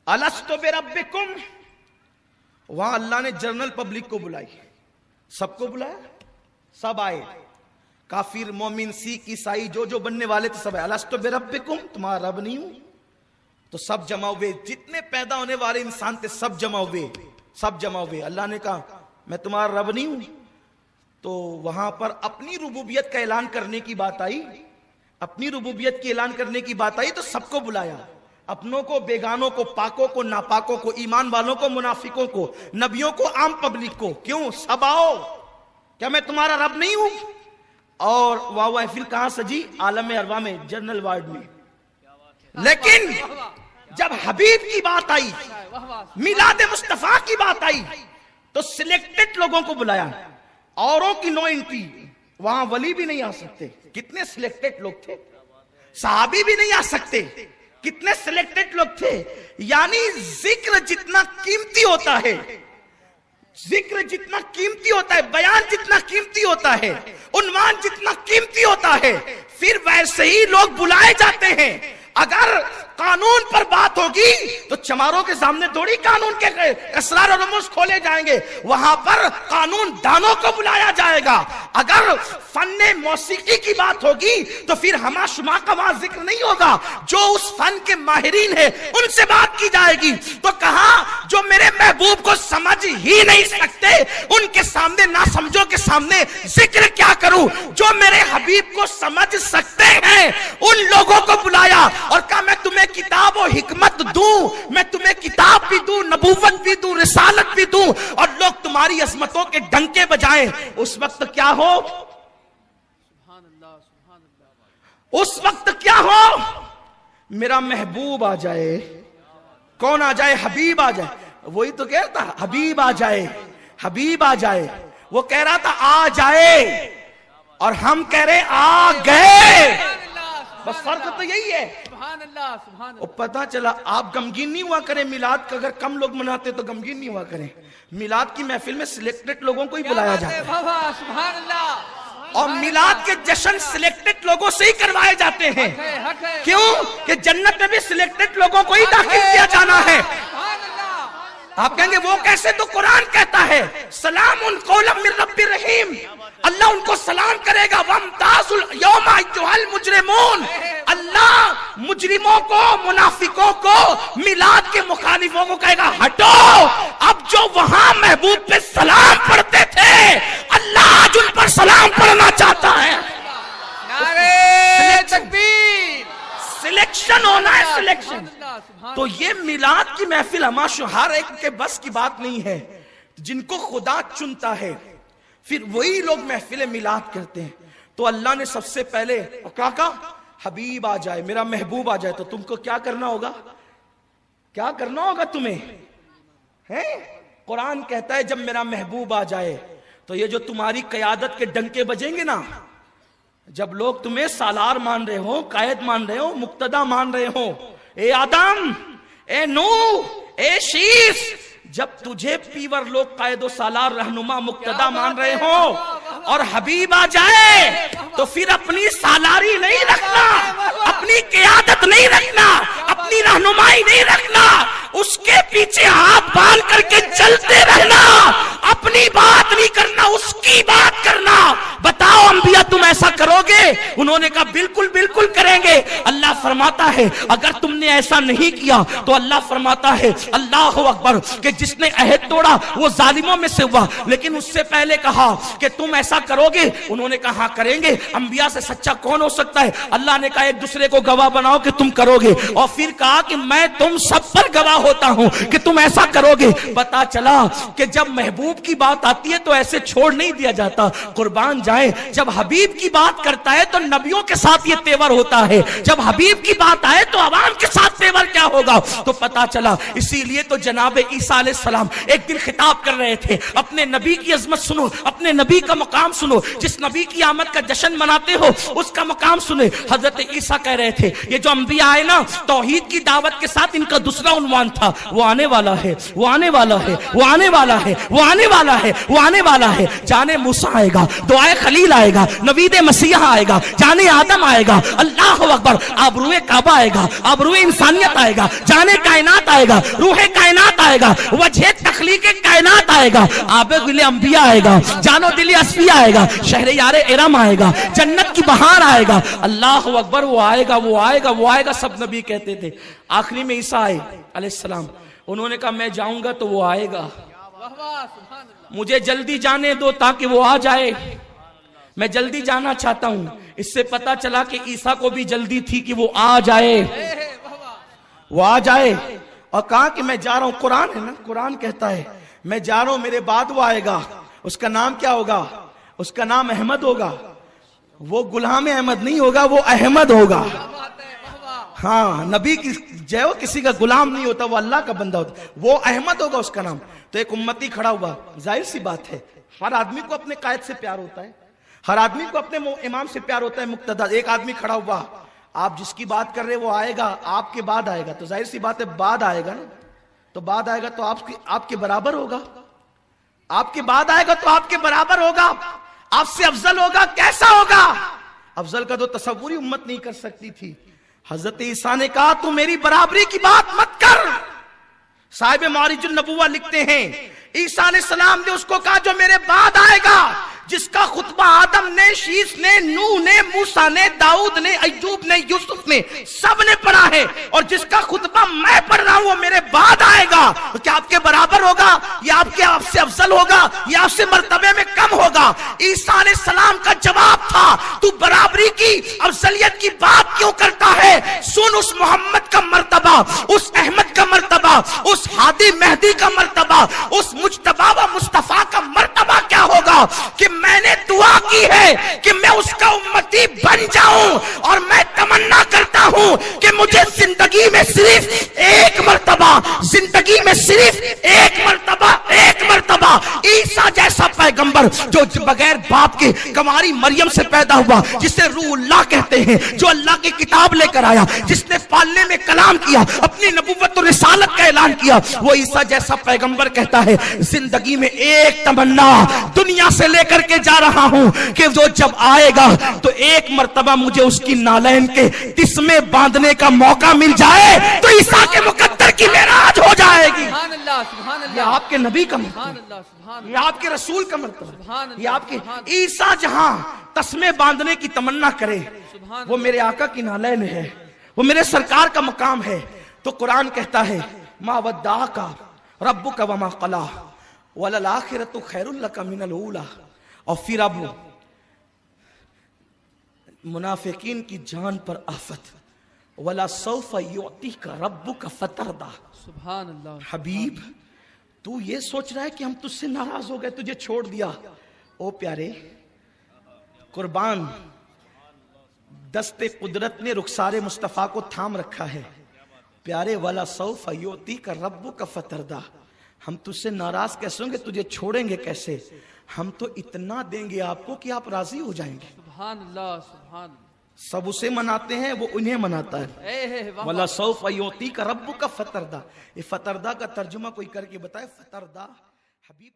الستو بربکم، وہاں اللہ نے general public کو بلائی، سب کو بلایا، سب آئے، کافر مومن سکھ عیسائی جو بننے والے تھے سب آئے۔ الستو بربکم، تمہارا رب نہیں ہوں؟ تو سب جمع ہوئے، جتنے پیدا ہونے والے انسان تھے سب جمع ہوئے۔ اللہ نے کہا میں تمہارا رب نہیں ہوں؟ تو وہاں پر اپنی ربوبیت کا اعلان کرنے کی بات آئی، اپنی ربوبیت کی اعلان کرنے کی بات آئی تو سب کو بلایا، اپنوں کو، بیگانوں کو، پاکوں کو، ناپاکوں کو، ایمان والوں کو، منافقوں کو، نبیوں کو، عام پبلک کو۔ کیوں؟ سب آؤ، کیا میں تمہارا رب نہیں ہوں؟ اور واہ محفل کہاں سجی؟ عالم ارواح میں، جنرل وارڈ میں۔ لیکن جب حبیب کی بات آئی، میلاد مصطفیٰ کی بات آئی، تو سلیکٹڈ لوگوں کو بلایا، اوروں کی نو انٹری۔ وہاں ولی بھی نہیں آ سکتے، کتنے سلیکٹڈ لوگ تھے، صحابی بھی نہیں آ سکتے، کتنے سلیکٹڈ لوگ تھے۔ یعنی ذکر جتنا قیمتی ہوتا ہے، ذکر جتنا قیمتی ہوتا ہے، بیان جتنا قیمتی ہوتا ہے، عنوان جتنا قیمتی ہوتا ہے، پھر ویسے ہی لوگ بلائے جاتے ہیں۔ اگر قانون پر بات ہوگی تو چماروں کے سامنے تھوڑی قانون کے اسرار و رموز کھولے جائیں گے، وہاں پر قانون دانوں کو بلایا جائے گا۔ اگر فن موسیقی کی بات ہوگی تو پھر ہما شما کا وہاں ذکر نہیں ہوگا، جو اس فن کے ماہرین ہیں ان سے بات کی جائے گی۔ تو کہا جو میرے محبوب کو سمجھ ہی نہیں سکتے ان کے سامنے، نہ سمجھو کے سامنے ذکر کیا کروں؟ جو میرے حبیب کو سمجھ سکتے ہیں ان لوگوں کو بلایا اور کہا میں تمہیں کتاب و حکمت دوں، میں تمہیں کتاب بھی دوں، نبوت بھی دوں، رسالت بھی دوں، اور لوگ تمہاری عظمتوں کے ڈنکے بجائیں۔ اس وقت کیا ہو؟ اس وقت کیا ہو؟ میرا محبوب آ جائے۔ کون آ جائے؟ حبیب آ جائے۔ وہی تو کہہ رہا تھا حبیب آ جائے، حبیب آ جائے۔ وہ کہہ رہا تھا آ جائے، اور ہم کہہ رہے آ گئے۔ بس فرق تو یہی ہے۔ اور پتہ چلا آپ غمگین نہیں ہوا کریں میلاد کا، اگر کم لوگ مناتے تو غمگین نہیں ہوا کریں۔ میلاد کی محفل میں سلیکٹڈ لوگوں کو ہی بلایا جاتا ہے، اور میلاد کے جشن سلیکٹڈ لوگوں سے ہی کروائے جاتے ہیں۔ کیوں؟ کہ جنت میں بھی سلیکٹڈ لوگوں کو ہی داخل کیا جانا ہے۔ آپ کہیں گے وہ کیسے؟ تو قرآن کہتا ہے سلام قولا من رب الرحیم، اللہ ان کو سلام کرے گا۔ وَامْتَازُوا الْيَوْمَ أَيُّهَا الْمُجْرِمُونَ، اللہ مجرموں کو، منافقوں کو، میلاد کے مخالفوں کو کہے گا ہٹو۔ اب جو وہاں محبوب پہ سلام پڑھتے تھے اللہ آج ان پر سلام پڑھنا چاہتا ہے۔ نعرہ تکبیر، سلیکشن ہونا ہے، سلیکشن۔ تو یہ میلاد کی محفل ہر ایک کے بس کی بات نہیں ہے، جن کو خدا چنتا ہے پھر وہی لوگ محفل میلاد کرتے ہیں۔ تو اللہ نے سب سے پہلے کہا حبیب آ جائے، میرا محبوب آ جائے، تو تم کو کیا کرنا ہوگا؟ کیا کرنا ہوگا تمہیں؟ قرآن کہتا ہے جب میرا محبوب آ جائے تو یہ جو تمہاری قیادت کے ڈنکے بجیں گے نا، جب لوگ تمہیں سالار مان رہے ہو، قائد مان رہے ہو، مقتدی مان رہے ہو، اے آدم، اے نوح، اے شیس، جب تجھے پیور لوگ قائد و سالار، رہنما، مقتدی مان رہے ہو اور حبیب آ جائے تو پھر اپنی سالاری نہیں رکھنا، اپنی قیادت نہیں رکھنا، اپنی رہنمائی نہیں رکھنا، اس کے پیچھے ہاتھ باندھ کر کے چلتے رہنا، اپنی بات نہیں کرنا، اس کی بات کرنا۔ بتاؤ انبیاء تم ایسا کرو گے؟ انہوں نے کہا بالکل بالکل کریں گے۔ اللہ فرماتا ہے اگر تم نے ایسا نہیں کیا تو اللہ فرماتا ہے اللہ اکبر کہ جس نے عہد توڑا وہ ظالموں میں سے ہوا، لیکن اس سے پہلے کہا کہ تم ایسا کرو گے؟ انہوں نے کہا ہاں کریں گے۔ انبیاء سے سچا کون ہو سکتا ہے؟ اللہ نے کہا ایک دوسرے کو گواہ بناؤ کہ تم کرو گے، اور پھر کہا کہ میں تم سب پر گواہ ہوتا ہوں کہ تم ایسا کرو گے۔ پتا چلا کہ جب محبوب کی بات آتی ہے تو ایسے چھوڑ نہیں دیا جاتا، قربان جائیں۔ جب حبیب کی بات کرتا ہے تو نبیوں کے ساتھ یہ تیور ہوتا ہے، جب حبیب کی بات آئے تو عوام کے ساتھ تیور کیا کیا ہوگا؟ تو پتا چلا اسی لیے تو جناب عیسیٰ علیہ السلام ایک دن خطاب کر رہے تھے، اپنے نبی کی عظمت سنو، اپنے نبی کا مقام سنو، جس نبی کی آمد کا جشن مناتے ہو اس کا مقام سنے۔ حضرت عیسیٰ کہہ رہے تھے یہ جو انبیاء آئے نا، توحید کی دعوت کے ساتھ ان کا دوسرا عنوان تھا، وہ آنے والا ہے، وہ آنے والا ہے، وہ آنے والا ہے، وہ آنے والا ہے، وہ آنے والا ہے۔ جانے موسیٰ آئے گا، دعائے خلیل آئے گا، نوید مسیح آئے گا، جانے آدم آئے گا، اللہ اکبر، آبروئے کعبہ آئے گا، آبروئے انسانیت آئے گا، جانے کائنات آئے گا، روح کائنات آئے گا، وجہ تخلیق کائنات آئے گا، آب گل انبیاء آئے گا، جانو دل اصفیاء آئے گا، شہر یار ارم آئے گا، جنت کی بہار آئے گا، اللہ اکبر، وہ آئے گا، وہ آئے گا، وہ آئے گا، سب نبی کہتے تھے۔ آخری میں عیسیٰ آئے علیہ السلام، انہوں نے کہا میں جاؤں گا تو وہ آئے گا، مجھے جلدی جانے دو تاکہ وہ آ جائے، میں جلدی جانا چاہتا ہوں۔ اس سے پتا چلا کہ عیسیٰ کو بھی جلدی تھی کہ وہ آ جائے، وہ آ جائے، اور کہا کہ میں جا رہا ہوں، قرآن ہے نا، قرآن کہتا ہے میں جا رہا ہوں، میرے بعد وہ آئے گا، اس کا نام کیا ہوگا؟ اس کا نام احمد ہوگا، وہ غلام احمد نہیں ہوگا، وہ احمد ہوگا۔ ہاں، نبی کی جو کسی کا غلام نہیں ہوتا، وہ اللہ کا بندہ ہوتا، وہ احمد ہوگا اس کا نام۔ تو ایک امتی کھڑا ہوا، ظاہر سی بات ہے ہر آدمی کو اپنے قائد سے پیار ہوتا ہے، ہر آدمی کو اپنے امام سے پیار ہوتا ہے، مقتدا۔ ایک آدمی کھڑا ہوا، آپ جس کی بات کر رہے وہ آئے گا، آپ کے بعد آئے گا، تو ظاہر سی بات ہے بعد آئے گا نا، تو بعد آئے گا تو آپ کے برابر ہوگا، آپ کے بعد آئے گا تو آپ کے برابر ہوگا، آپ سے افضل ہوگا، کیسا ہوگا؟ افضل کا تو تصور ہی امت نہیں کر سکتی تھی۔ حضرت عیسیٰ نے کہا تو میری برابری کی بات مت کر۔ صاحب معارج النبوہ لکھتے ہیں عیسیٰ علیہ السلام نے اس کو کہا جو میرے بعد آئے گا، جس کا خطبہ آدم نے، شیس نے، نوح نے، موسیٰ نے، داؤد نے، ایوب نے، یوسف نے، سب نے پڑھا ہے، اور جس کا خطبہ میں پڑھ رہا ہوں وہ میرے بعد آئے گا، تو کیا آپ کے برابر ہوگا یا آپ سے افضل ہوگا یا آپ سے مرتبے میں کم ہوگا؟ عیسیٰ علیہ السلام کا جواب تھا تو برابری کی، افضلیت کی بات کیوں کرتا ہے؟ سن اس محمد کا مرتبہ، اس احمد کا مرتبہ، اس ہادی مہدی کا مرتبہ، اس مجتبی و مصطفیٰ کا مرتبہ کیا ہوگا کہ میں نے دعا کی ہے کہ میں اس کا امتی بن جاؤں، اور میں تمنا کرتا ہوں کہ مجھے زندگی میں صرف ایک مرتبہ، زندگی میں صرف ایک مرتبہ عیسیٰ جیسا پیغمبر جو بغیر باپ کے کنواری مریم سے پیدا ہوا، جسے روح اللہ کہتے ہیں، جو اللہ کی کتاب لے کر آیا، جس نے پالنے میں کلام کیا، اپنی نبوت و رسالت کا اعلان کیا، وہ عیسیٰ جیسا پیغمبر کہتا ہے زندگی میں ایک تمنا دنیا سے لے کر کے جا رہا ہوں کہ وہ جب آئے گا تو ایک مرتبہ مجھے اس کی نالین کے تسمے باندھنے کا موقع مل جائے تو عیسیٰ کے مقدر کی معراج ہو جائے گی۔ یہ آپ کے نبی کا مرتبہ، یہ آپ کے رسول کا مرتبہ، یہ آپ کے عیسیٰ جہاں تسمے باندھنے کی تمنا کرے، وہ میرے آقا کی نالین ہے، وہ میرے سرکار کا مقام ہے۔ تو قرآن کہتا ہے ما ودعک ربک وما قلی وللآخرۃ خیر لک من الاولی۔ اور پھر اب منافقین کی جان پر آفت، وَلَسَوْفَ يُعْتِيكَ رَبُّكَ فَتَرْضَى۔ سبحان اللہ۔ حبیب تو یہ سوچ رہا ہے کہ ہم تجھ سے ناراض ہو گئے، تجھے چھوڑ دیا؟ او پیارے قربان، دست قدرت نے رخسار مصطفیٰ کو تھام رکھا ہے۔ پیارے وَلَسَوْفَ يُعْتِيكَ رَبُّكَ فَتَرْضَى، ہم تجھ سے ناراض کیسے ہوں گے، تجھے چھوڑیں گے کیسے؟ ہم تو اتنا دیں گے آپ کو کہ آپ راضی ہو جائیں گے۔ سبحان اللہ، سبحان اللہ۔ سب اسے مناتے ہیں، وہ انہیں مناتا ہے۔ وَلَسَوْفَ يُعْتِيكَ رَبُّكَ فَتَرْضَى۔ یہ فتردہ کا ترجمہ کوئی کر کے بتائے، فتردہ حبیب